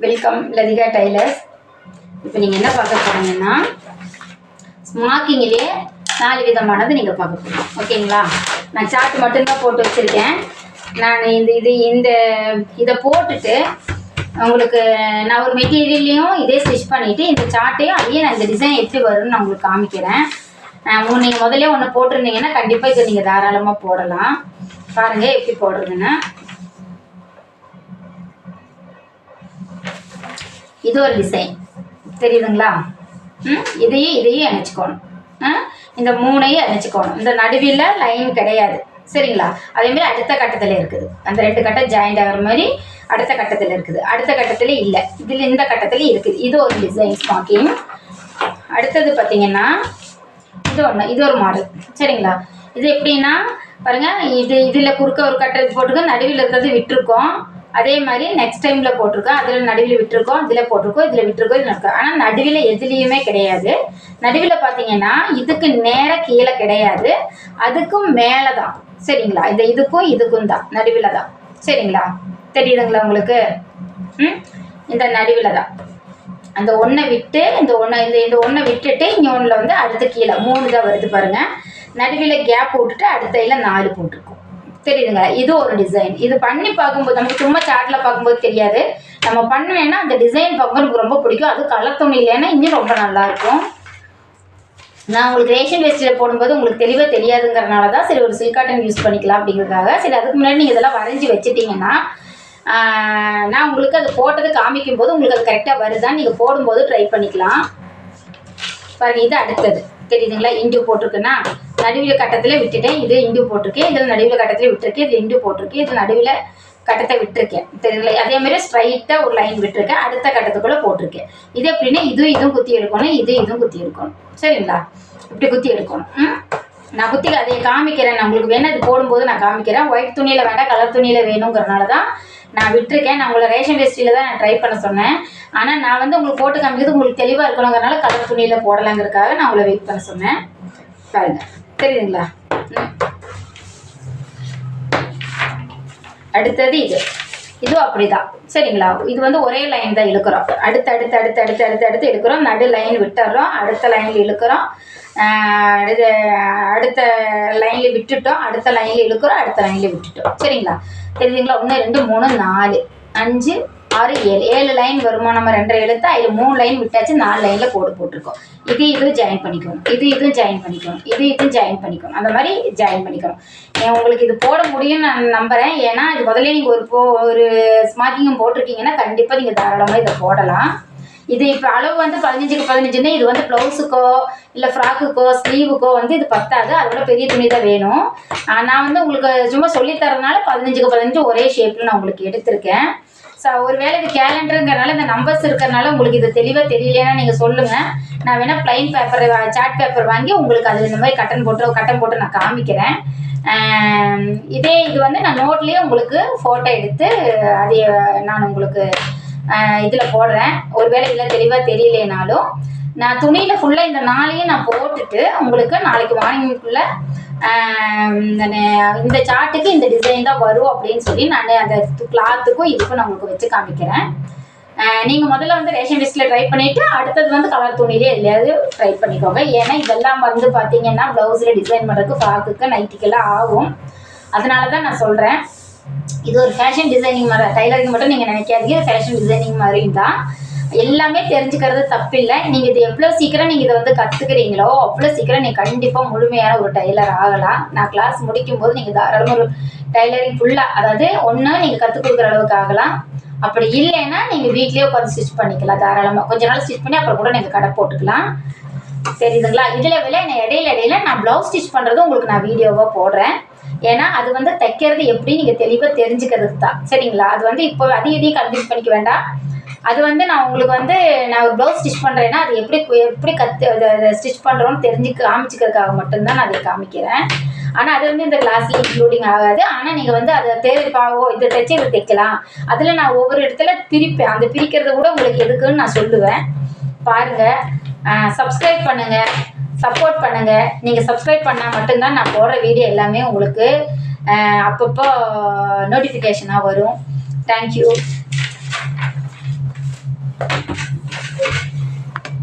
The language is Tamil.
Welcome Latika tailors. இப்போ நீங்கள் என்ன பார்க்க போகிறீங்கன்னா, ஸ்மாக்கிங்கிலே 4 விதமானது நீங்கள் பார்க்க போகிறோம். ஓகேங்களா? நான் சார்ட் மட்டும்தான் போட்டு வச்சுருக்கேன். நான் இதை போட்டுட்டு உங்களுக்கு நான் ஒரு மெட்டீரியல்லையும் இதே ஸ்டிச் பண்ணிவிட்டு இந்த சார்ட்டையும் அதையே நான் இந்த டிசைன் எப்படி வரும்னு நான் உங்களுக்கு காமிக்கிறேன். நீங்கள் முதல்ல ஒன்று போட்டிருந்தீங்கன்னா கண்டிப்பாக இதை நீங்கள் தாராளமாக போடலாம். பாருங்கள் எப்படி போடுறதுன்னு. இது ஒரு டிசைன் தெரியுதுங்களா? இதையும் இணைச்சிக்கணும். இந்த 3ஐயும் இணைச்சிக்கணும். இந்த நடுவில் லைன் கிடையாது, சரிங்களா? அதேமாதிரி அடுத்த கட்டத்தில் இருக்குது. அந்த 2 கட்டம் ஜாயிண்ட் ஆகிற மாதிரி அடுத்த கட்டத்தில் இருக்குது. அடுத்த கட்டத்தில் இல்லை, இதில் இந்த கட்டத்தில் இருக்குது. இது ஒரு டிசைன் ஸ்மாக்கிங். அடுத்தது பார்த்தீங்கன்னா இது ஒரு மாடல், சரிங்களா? இது எப்படின்னா பாருங்கள், இதில் குறுக்க ஒரு கட்டத்துக்கு போட்டுருக்கோம், நடுவில் இருக்கிறது விட்டுருக்கோம். அதே மாதிரி நெக்ஸ்ட் டைமில் போட்டிருக்கோம், அதில் நடுவில் விட்டுருக்கோம், இதில் போட்டிருக்கோம், இதில் விட்டுருக்கோம், இதில் இருக்கோம். ஆனால் நடுவில் எதுலேயுமே கிடையாது. நடுவில் பார்த்தீங்கன்னா இதுக்கு நேராக கீழே கிடையாது, அதுக்கும் மேலே தான், சரிங்களா? இதுக்கும் தான் நடுவில் தான், சரிங்களா? தெரியுதுங்களா உங்களுக்கு? இந்த நடுவில் தான் அந்த ஒன்றை விட்டு இந்த ஒன்றை விட்டுட்டு இங்கே ஒன்றில் வந்து அடுத்து கீழே 3 தான் வருது பாருங்கள். நடுவில் கேப் போட்டுட்டு அடுத்தையில் 4 போட்டிருக்கோம். தெரியுதுங்களா? இது ஒரு டிசைன். இது பண்ணி பார்க்கும்போது நமக்கு சும்மா சார்ட்டில் பார்க்கும்போது தெரியாது. நம்ம பண்ணுவேன்னா அந்த டிசைன் பார்க்கும்போது எனக்கு ரொம்ப பிடிக்கும். அது கலர் துணி இல்லைன்னா இன்னும் ரொம்ப நல்லாயிருக்கும். நான் உங்களுக்கு ரேஷன் வேஸ்ட்டில் போடும்போது உங்களுக்கு தெளிவாக தெரியாதுங்கிறனால தான் சரி ஒரு சில்க் காட்டன் யூஸ் பண்ணிக்கலாம் அப்படிங்கிறதுக்காக. சரி, அதுக்கு முன்னாடி நீங்கள் இதெல்லாம் வரைஞ்சி வச்சுட்டிங்கன்னா நான் உங்களுக்கு அது போட்டது காமிக்கும் போது உங்களுக்கு அது கரெக்டாக வருதான்னு நீங்கள் போடும்போது ட்ரை பண்ணிக்கலாம். பாருங்கள், இது அடுத்தது தெரியுதுங்களா? இண்டு போட்டிருக்குன்னா நடுவில் கட்டத்தில் விட்டுட்டேன். இது இண்டு போட்டிருக்கேன், இதில் நடுவில் கட்டத்தில் விட்டுருக்கேன், இது இண்டு போட்டிருக்கேன், இது நடுவில் கட்டத்தை விட்டுருக்கேன். தெரியுதுங்களா? அதேமாதிரி ஸ்ட்ரைட்டாக ஒரு லைன் விட்டுருக்கேன், அடுத்த கட்டத்துக்குள்ளே போட்டிருக்கேன். இது எப்படின்னா இதுவும் குத்தி எடுக்கணும், இதுவும் குத்தி எடுக்கணும், சரிங்களா? இப்படி குத்தி எடுக்கணும். நான் குத்தி அதை காமிக்கிறேன். நான் உங்களுக்கு வேணால் இது போடும்போது நான் காமிக்கிறேன். ஒயிட் துணியில் வேண்டாம், கலர் துணியில் வேணுங்கிறனால தான் நான் விட்டுருக்கேன். நான் உங்களை ரேஷன் வேஸ்ட்டியில் தான் நான் ட்ரை பண்ண சொன்னேன். ஆனால் நான் வந்து உங்களுக்கு போட்டு காமிக்கிறது உங்களுக்கு தெளிவாக இருக்கணுங்கிறனால கலர் துணியில் போடலாங்கிறதுக்காக நான் உங்களை வெயிட் பண்ண சொன்னேன். பாருங்க, தெரியுதுங்களா? அடுத்தது இதுவும் அப்படிதான், சரிங்களா? இது வந்து ஒரே லைன் தான் இழுக்கிறோம். அடுத்து எடுக்கிறோம், நடு லைன் விட்டுறோம், அடுத்த லைனில் இழுக்கிறோம், அடுத்த லைனில் விட்டுட்டோம், அடுத்த லைனில் இழுக்கிறோம், அடுத்த லைனில் விட்டுட்டோம், சரிங்களா? தெரியுதுங்களா? 1 2 3 4 5 6 7 லைன் வருமா? நம்ம 2 இழுத்து அதில் 3 லைன் விட்டாச்சு, 4 லைனில் கோடு போட்டிருக்கோம். இதுவும் ஜாயின் பண்ணிக்கணும், இதுவும் ஜாயின் பண்ணிக்கணும், இதுவும் ஜாயின் பண்ணிக்கணும், அந்த மாதிரி ஜாயின் பண்ணிக்கணும். உங்களுக்கு இது போட முடியும்னு நான் நம்புகிறேன். ஏன்னா இது முதல்ல நீங்கள் ஒரு ஸ்மார்க்கிங்கும் போட்டிருக்கீங்கன்னா கண்டிப்பாக நீங்கள் தாராளமாக இதை போடலாம். இது இப்போ அளவு வந்து 15க்கு 15ன்னு இது வந்து ப்ளவுஸுக்கோ இல்லை ஃப்ராக்குக்கோ ஸ்லீவுக்கோ வந்து இது பத்தாது. அதோட பெரிய துணி தான் வேணும். நான் வந்து உங்களுக்கு சும்மா சொல்லித்தரதுனால 15க்கு 15 ஒரே ஷேப்பில் நான் உங்களுக்கு எடுத்திருக்கேன். ஒருவேளை இது கேலண்டருங்கிறனால இந்த நம்பர்ஸ் இருக்கிறனால உங்களுக்கு இது தெளிவாக தெரியலன்னா நீங்கள் சொல்லுங்கள். நான் வேணால் ப்ளைன் பேப்பர் சார்ட் பேப்பர் வாங்கி உங்களுக்கு அதில் இந்த மாதிரி கட்டன் போட்டு நான் காமிக்கிறேன். இது வந்து நான் நோட்லேயே உங்களுக்கு ஃபோட்டோ எடுத்து அதை நான் உங்களுக்கு இதில் போடுறேன். ஒருவேளை இதில் தெளிவாக தெரியலேனாலும் நான் துணியில் ஃபுல்லாக இந்த 4ஐயும் நான் போட்டுட்டு உங்களுக்கு நாளைக்கு மார்னிங்குள்ளே இந்த சார்ட்டுக்கு இந்த டிசைன் தான் வரும் அப்படின்னு சொல்லி நான் அந்த கிளாத்துக்கும் இதுக்கும் நான் உங்களுக்கு வச்சு காமிக்கிறேன். நீங்கள் முதல்ல வந்து ரேஷன் வேஸ்ட்டில் ட்ரை பண்ணிவிட்டு அடுத்தது வந்து கலர் துணியிலே எல்லையாவது ட்ரை பண்ணிக்கோங்க. ஏன்னா இதெல்லாம் வந்து பார்த்தீங்கன்னா ப்ளவுஸில் டிசைன் பண்ணுறதுக்கு ஃப்ராக்குக்கு நைட்டிக்கெல்லாம் ஆகும். அதனால தான் நான் சொல்கிறேன். இது ஒரு ஃபேஷன் டிசைனிங் மாதிரி, டைலரிங் மட்டும் நீங்கள் நினைக்காதீங்க, ஃபேஷன் டிசைனிங் மாதிரியும் தான். எல்லாமே தெரிஞ்சுக்கிறது தப்பில்லை. நீங்கள் இது எவ்வளோ சீக்கிரம் நீங்கள் இதை வந்து கற்றுக்கிறீங்களோ அவ்வளோ சீக்கிரம் நீங்கள் கண்டிப்பாக முழுமையான ஒரு டைலர் ஆகலாம். நான் கிளாஸ் முடிக்கும்போது நீங்கள் தாராளமாக ஒரு டைலரிங் ஃபுல்லாக, அதாவது ஒன்று நீங்கள் கற்றுக் கொடுக்குற அளவுக்கு ஆகலாம். அப்படி இல்லைன்னா நீங்கள் வீட்லேயே உட்காந்து ஸ்டிச் பண்ணிக்கலாம் தாராளமாக. கொஞ்ச நாள் ஸ்டிச் பண்ணி அப்புறம் கூட நீங்கள் கடை போட்டுக்கலாம். தெரியுதுங்களா? இதில் இடையில நான் ப்ளவுஸ் ஸ்டிச் பண்ணுறது உங்களுக்கு நான் வீடியோவாக போடுறேன். ஏன்னா அது வந்து தைக்கிறது எப்படி நீங்கள் தெளிவாக தெரிஞ்சுக்கிறதுக்கு தான், சரிங்களா? அது வந்து இப்போ இதையும் கன்ஃபியூஸ் பண்ணிக்க வேண்டாம். அது வந்து நான் உங்களுக்கு வந்து நான் ஒரு ப்ளவுஸ் ஸ்டிச் பண்ணுறேன்னா அது எப்படி ஸ்டிச் பண்ணுறோன்னு காமிச்சிக்கிறதுக்காக மட்டும்தான் நான் அதை காமிக்கிறேன். ஆனால் அது வந்து இந்த கிளாஸில் இன்க்ளூடிங் ஆகாது. ஆனால் நீங்கள் வந்து அதை இதை தைச்சி இதை தைக்கலாம். அதில் நான் ஒவ்வொரு இடத்துல பிரிப்பேன். அந்த பிரிக்கிறத கூட உங்களுக்கு எதுக்குன்னு நான் சொல்லுவேன். பாருங்கள், சப்ஸ்கிரைப் பண்ணுங்கள், சப்போர்ட் பண்ணுங்கள். நீங்கள் சப்ஸ்கிரைப் பண்ணால் மட்டும்தான் நான் போடுற வீடியோ எல்லாமே உங்களுக்கு அப்பப்போ நோட்டிஃபிகேஷனாக வரும். தேங்க்யூ.